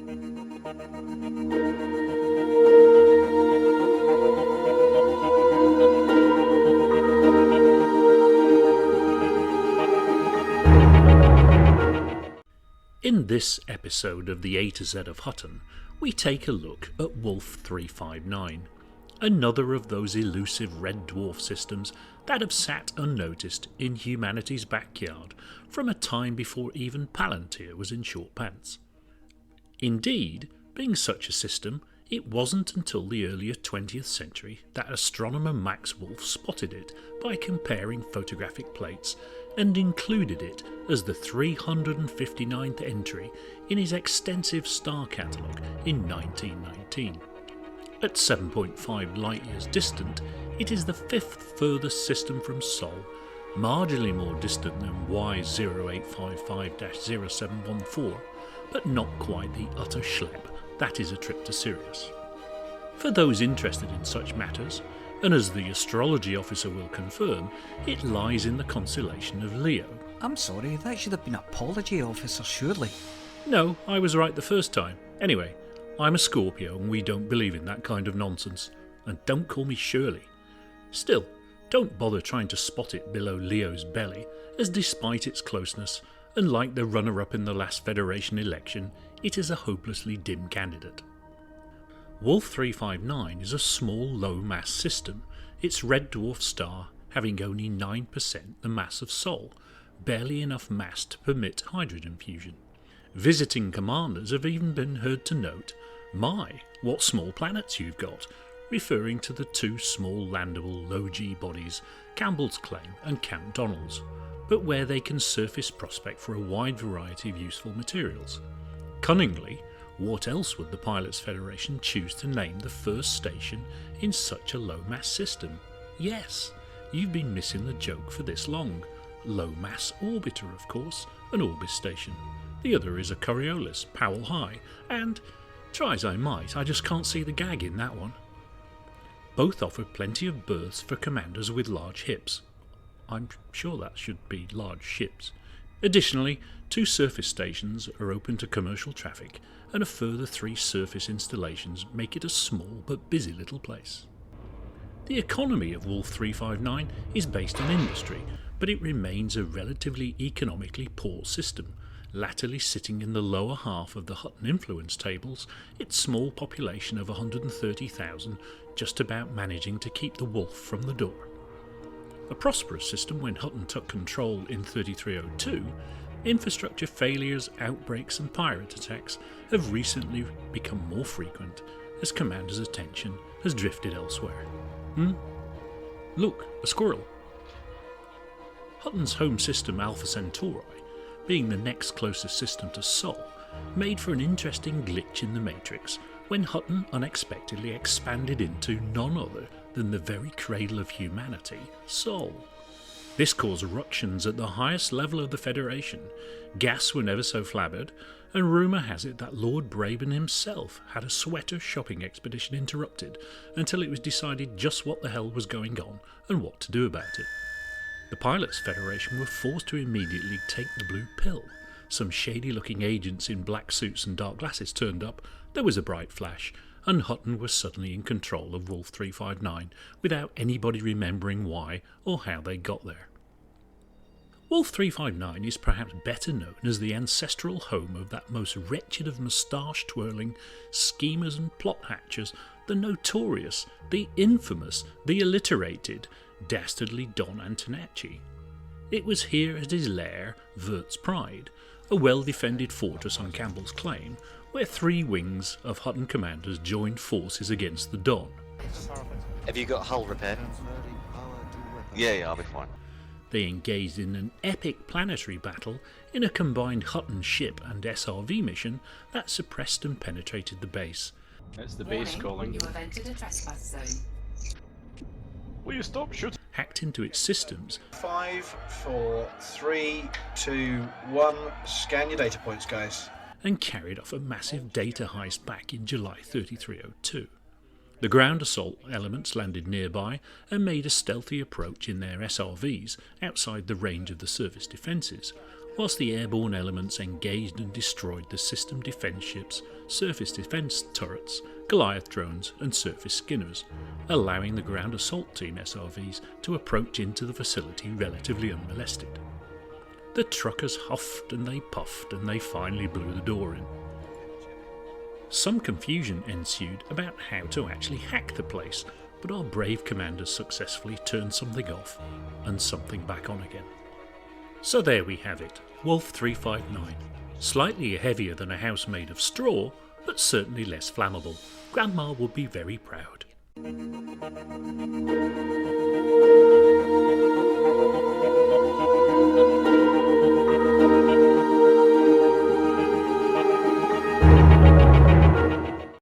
In this episode of the A to Z of Hutton, we take a look at Wolf 359, another of those elusive red dwarf systems that have sat unnoticed in humanity's backyard from a time before even Palantir was in short pants. Indeed, being such a system, it wasn't until the earlier 20th century that astronomer Max Wolf spotted it by comparing photographic plates and included it as the 359th entry in his extensive star catalogue in 1919. At 7.5 light-years distant, it is the fifth furthest system from Sol, marginally more distant than Y0855-0714, but not quite the utter schlep that is a trip to Sirius. For those interested in such matters, and as the astrology officer will confirm, it lies in the constellation of Leo. I'm sorry, that should have been apology officer, surely. No, I was right the first time. Anyway, I'm a Scorpio and we don't believe in that kind of nonsense. And don't call me Shirley. Still, don't bother trying to spot it below Leo's belly, as despite its closeness, and like the runner-up in the last Federation election, it is a hopelessly dim candidate. Wolf 359 is a small low-mass system, its red dwarf star having only 9% the mass of Sol, barely enough mass to permit hydrogen fusion. Visiting commanders have even been heard to note, "My, what small planets you've got," referring to the two small landable low-G bodies, Campbell's Claim and Camp Donald's, but where they can surface prospect for a wide variety of useful materials. Cunningly, what else would the Pilots Federation choose to name the first station in such a low-mass system? Yes, you've been missing the joke for this long. Low-mass orbiter, of course, an Orbis station. The other is a Coriolis, Powell High, and, try as I might, I just can't see the gag in that one. Both offer plenty of berths for commanders with large hips. I'm sure that should be large ships. Additionally, 2 surface stations are open to commercial traffic, and a further 3 surface installations make it a small but busy little place. The economy of Wolf 359 is based on industry, but it remains a relatively economically poor system, latterly sitting in the lower half of the Hutton influence tables, its small population of 130,000 just about managing to keep the wolf from the door. A prosperous system when Hutton took control in 3302, infrastructure failures, outbreaks and pirate attacks have recently become more frequent as Commander's attention has drifted elsewhere. Look, a squirrel. Hutton's home system Alpha Centauri, being the next closest system to Sol, made for an interesting glitch in the matrix when Hutton unexpectedly expanded into none other than the very cradle of humanity, Sol. This caused eruptions at the highest level of the Federation, gas were never so flabbered, and rumour has it that Lord Braben himself had a sweater shopping expedition interrupted until it was decided just what the hell was going on and what to do about it. The Pilots Federation were forced to immediately take the blue pill. Some shady-looking agents in black suits and dark glasses turned up, there was a bright flash, and Hutton was suddenly in control of Wolf 359 without anybody remembering why or how they got there. Wolf 359 is perhaps better known as the ancestral home of that most wretched of moustache-twirling schemers and plot hatchers, the notorious, the infamous, the alliterated Dastardly Don Antonacci. It was here at his lair, Vert's Pride, a well-defended fortress on Campbell's Claim, where 3 wings of Hutton commanders joined forces against the Don. Have you got hull repair? Yeah, I'll be fine. They engaged in an epic planetary battle in a combined Hutton ship and SRV mission that suppressed and penetrated the base. It's the base calling. You have entered a trespass zone. Will you stop shooting? Hacked into its systems. 5, 4, 3, 2, 1. Scan your data points, guys. And carried off a massive data heist back in July 3302. The ground assault elements landed nearby and made a stealthy approach in their SRVs outside the range of the surface defences, whilst the airborne elements engaged and destroyed the system defence ships, surface defence turrets, Goliath drones and surface skinners, allowing the ground assault team SRVs to approach into the facility relatively unmolested. The truckers huffed and they puffed and they finally blew the door in. Some confusion ensued about how to actually hack the place, but our brave commanders successfully turned something off and something back on again. So there we have it, Wolf 359. Slightly heavier than a house made of straw, but certainly less flammable. Grandma would be very proud.